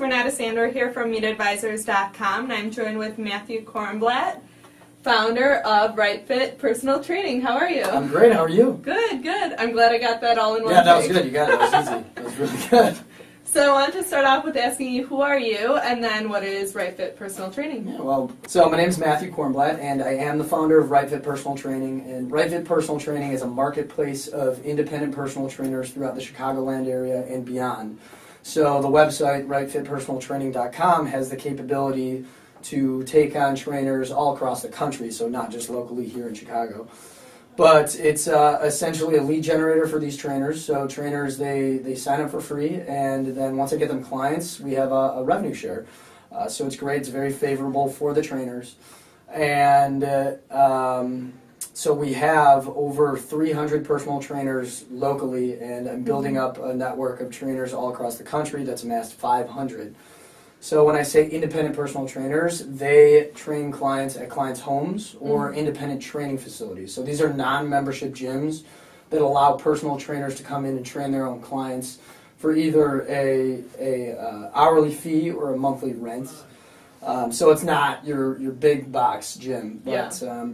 Renata Sandor here from MeetAdvisors.com, and I'm joined with Matthew Kornblatt, founder of RightFit Personal Training. How are you? I'm great. How are you? Good, good. I'm glad I got that all in one Yeah, that was take. good. You got it. That was easy. That was really good. So I wanted to start off with asking you, who are you, and then what is RightFit Personal Training? Yeah, well, so my name is Matthew Kornblatt, and I am the founder of RightFit Personal Training. And RightFit Personal Training is a marketplace of independent personal trainers throughout the Chicagoland area and beyond. So the website, rightfitpersonaltraining.com, has the capability to take on trainers all across the country, so not just locally here in Chicago. But it's essentially a lead generator for these trainers. So trainers, they sign up for free, and then once I get them clients, we have a revenue share. So it's great. It's very favorable for the trainers. And so we have over 300 personal trainers locally, and I'm building up a network of trainers all across the country that's amassed 500. So when I say independent personal trainers, they train clients at clients' homes or independent training facilities. So these are non-membership gyms that allow personal trainers to come in and train their own clients for either a hourly fee or a monthly rent. So it's not your big box gym. But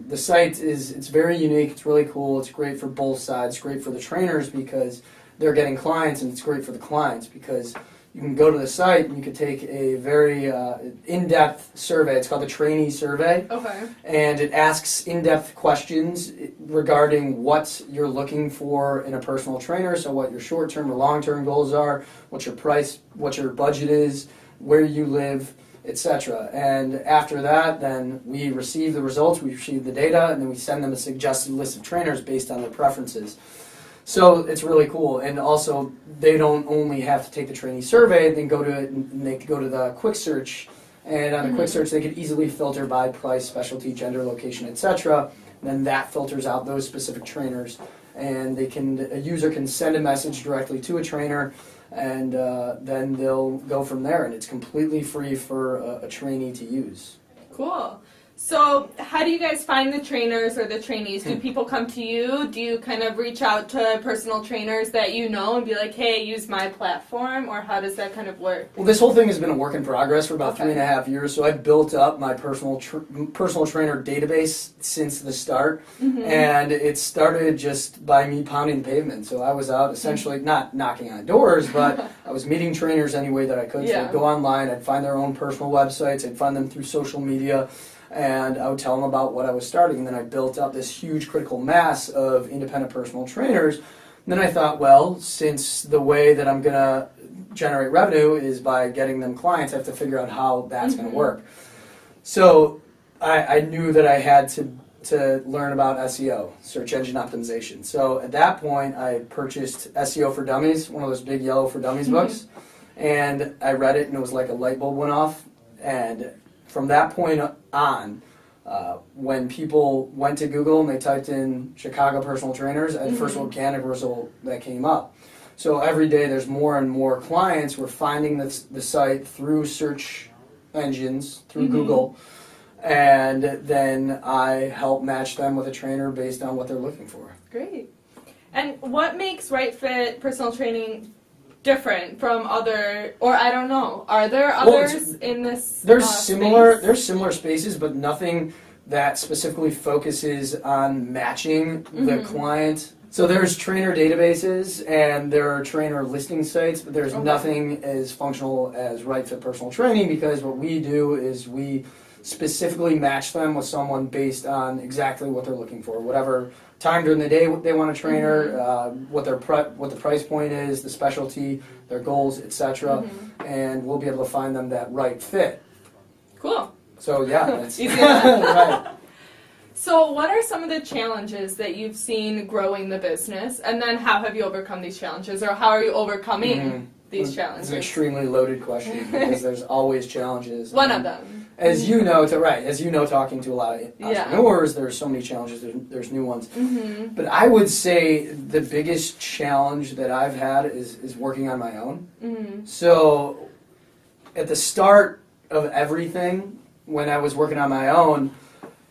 the site it's very unique. It's really cool. It's great for both sides. It's great for the trainers because they're getting clients, and it's great for the clients because you can go to the site and you can take a very in-depth survey. It's called the trainee survey. Okay. And it asks in-depth questions regarding what you're looking for in a personal trainer. So what your short-term or long-term goals are, what your price, what your budget is, where you live, etc. And after that, then we receive the results, we receive the data, and then we send them a suggested list of trainers based on their preferences. So it's really cool, and also they don't only have to take the trainee survey; they can go to it and they can go to the quick search, and on the quick search they could easily filter by price, specialty, gender, location, etc. Then that filters out those specific trainers, and a user can send a message directly to a trainer, and then they'll go from there, and it's completely free for a trainee to use. Cool. So how do you guys find the trainers or the trainees? Do people come to you? Do you kind of reach out to personal trainers that you know and be like, hey, use my platform? Or how does that kind of work? Well, this whole thing has been a work in progress for about 3.5 years. So I've built up my personal trainer database since the start. And it started just by me pounding the pavement. So I was out essentially not knocking on doors, but I was meeting trainers any way that I could. So I'd go online, I'd find their own personal websites, I'd find them through social media, and I would tell them about what I was starting, and then I built up this huge critical mass of independent personal trainers. And then I thought, well, since the way that I'm going to generate revenue is by getting them clients, I have to figure out how that's going to work. So I knew that I had to learn about SEO, search engine optimization. So at that point, I purchased SEO for Dummies, one of those big yellow for Dummies books, and I read it, and it was like a light bulb went off. And from that point on, when people went to Google and they typed in Chicago personal trainers, the first organic result that came up. So every day there's more and more clients. We're finding the site through search engines, through Google, and then I help match them with a trainer based on what they're looking for. Great. And what makes RightFit Personal Training different from other, or I don't know, are there others in this There's space? similar spaces, but nothing that specifically focuses on matching the client. So there's trainer databases and there are trainer listing sites, but there's nothing as functional as RightFit Personal Training, because what we do is we specifically match them with someone based on exactly what they're looking for, whatever time during the day they want a trainer, what the price point is, the specialty, their goals, etc. And we'll be able to find them that right fit. Cool. So yeah, that's easy. right. So what are some of the challenges that you've seen growing the business, and then how have you overcome these challenges, or how are you overcoming these challenges? It's an extremely loaded question because there's always challenges. One of them. As you know, talking to a lot of entrepreneurs, there's so many challenges. There's new ones. But I would say the biggest challenge that I've had is working on my own. So at the start of everything, when I was working on my own,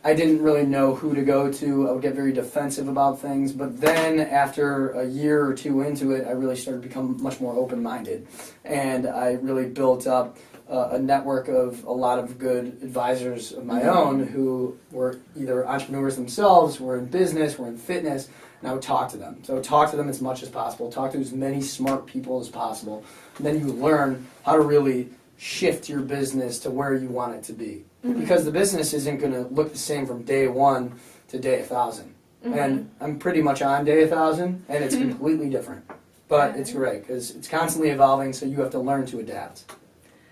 I didn't really know who to go to. I would get very defensive about things. But then after a year or two into it, I really started to become much more open-minded. And I really built up a network of a lot of good advisors of my own who were either entrepreneurs themselves, were in business, were in fitness, and I would talk to them. So I would talk to them as much as possible, talk to as many smart people as possible, and then you learn how to really shift your business to where you want it to be. Because the business isn't going to look the same from day 1 to day 1,000. And I'm pretty much on day 1,000, and it's completely different. But it's great, because it's constantly evolving, so you have to learn to adapt.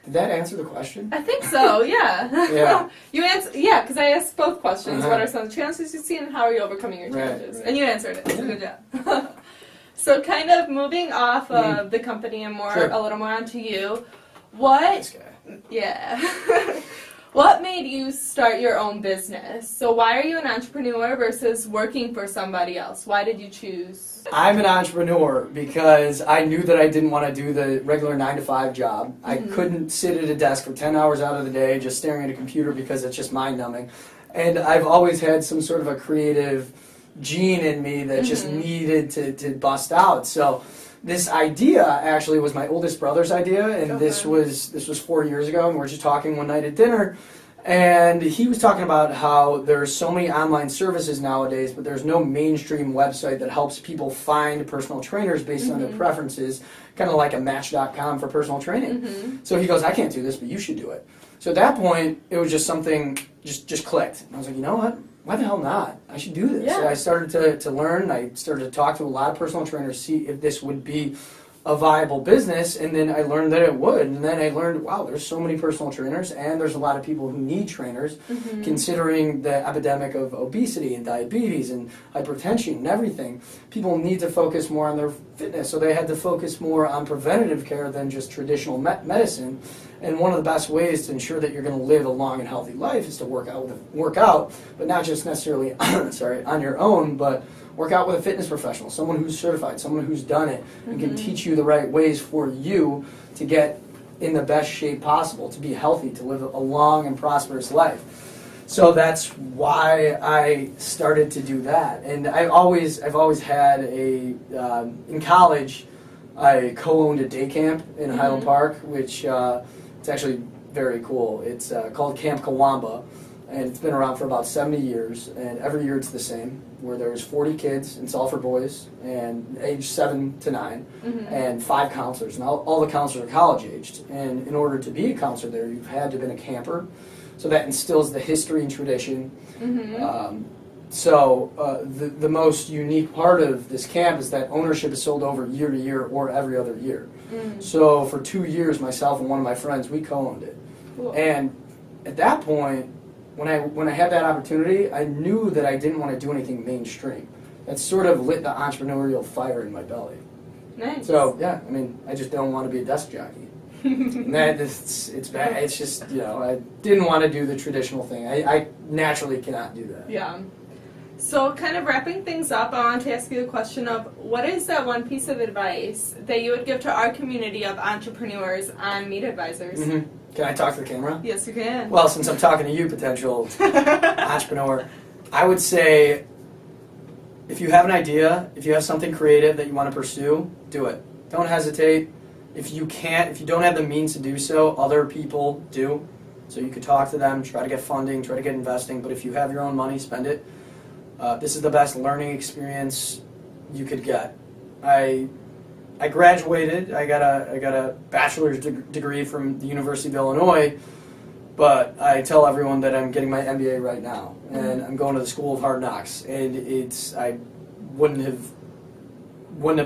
Did that answer the question? I think so, yeah. Yeah. You answered, yeah, because I asked both questions. What are some of the challenges you've seen and how are you overcoming your challenges? Right. And you answered it, so good job. So kind of moving off of the company and more, a little more onto you, This guy. Yeah. What made you start your own business? So why are you an entrepreneur versus working for somebody else? Why did you choose? I'm an entrepreneur because I knew that I didn't want to do the regular 9-to-5 job. I couldn't sit at a desk for 10 hours out of the day just staring at a computer because it's just mind-numbing. And I've always had some sort of a creative gene in me that just needed to bust out. So this idea actually was my oldest brother's idea, and this was 4 years ago, and we're just talking one night at dinner, and he was talking about how there's so many online services nowadays, but there's no mainstream website that helps people find personal trainers based on their preferences, kind of like a Match.com for personal training. So he goes, I can't do this, but you should do it. So at that point, it was just something just clicked. And I was like, you know what? Why the hell not? I should do this. Yeah. So I started to learn. I started to talk to a lot of personal trainers, see if this would be a viable business, and then I learned that it would. And then I learned, wow, there's so many personal trainers, and there's a lot of people who need trainers, considering the epidemic of obesity and diabetes and hypertension and everything. People need to focus more on their fitness, so they had to focus more on preventative care than just traditional medicine. And one of the best ways to ensure that you're going to live a long and healthy life is to work out, but not just necessarily on your own, but work out with a fitness professional, someone who's certified, someone who's done it, and can teach you the right ways for you to get in the best shape possible, to be healthy, to live a long and prosperous life. So that's why I started to do that. And I've always had in college, I co-owned a day camp in Highland Park, which it's actually very cool. It's called Camp Kawamba, and it's been around for about 70 years, and every year it's the same, where there's 40 kids, and it's all for boys, and age 7 to 9, and 5 counselors, and all the counselors are college-aged. And in order to be a counselor there, you've had to have been a camper, so that instills the history and tradition. The most unique part of this camp is that ownership is sold over year to year or every other year. So for 2 years, myself and one of my friends, we co-owned it. Cool. And at that point, when I had that opportunity, I knew that I didn't want to do anything mainstream. That sort of lit the entrepreneurial fire in my belly. Nice. So yeah, I mean, I just don't want to be a desk jockey. And it's bad. It's just, I didn't want to do the traditional thing. I naturally cannot do that. Yeah. So kind of wrapping things up, I want to ask you the question of what is that one piece of advice that you would give to our community of entrepreneurs on Meet Advisors? Can I talk to the camera? Yes, you can. Well, since I'm talking to you, potential entrepreneur, I would say if you have an idea, if you have something creative that you want to pursue, do it. Don't hesitate. If you don't have the means to do so, other people do. So you could talk to them, try to get funding, try to get investing, but if you have your own money, spend it. This is the best learning experience you could get. I graduated. I got a bachelor's degree from the University of Illinois, but I tell everyone that I'm getting my MBA right now, and I'm going to the School of Hard Knocks, and I wouldn't have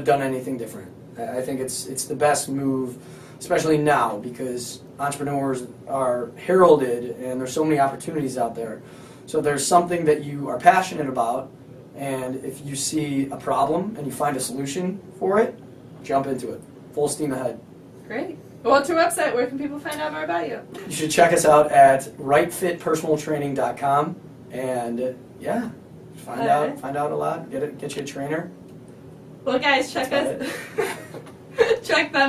done anything different. I think it's the best move, especially now, because entrepreneurs are heralded, and there's so many opportunities out there. So if there's something that you are passionate about, and if you see a problem and you find a solution for it, jump into it. Full steam ahead. Great. Well, what's your website? Where can people find out more about you? You should check us out at RightFitPersonalTraining.com, and find out a lot. Get you a trainer. Well, guys, check them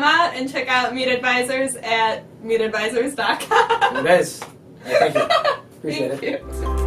out and check out Meet Advisors at meetadvisors.com. It is. Thank you. Appreciate it. Thank you.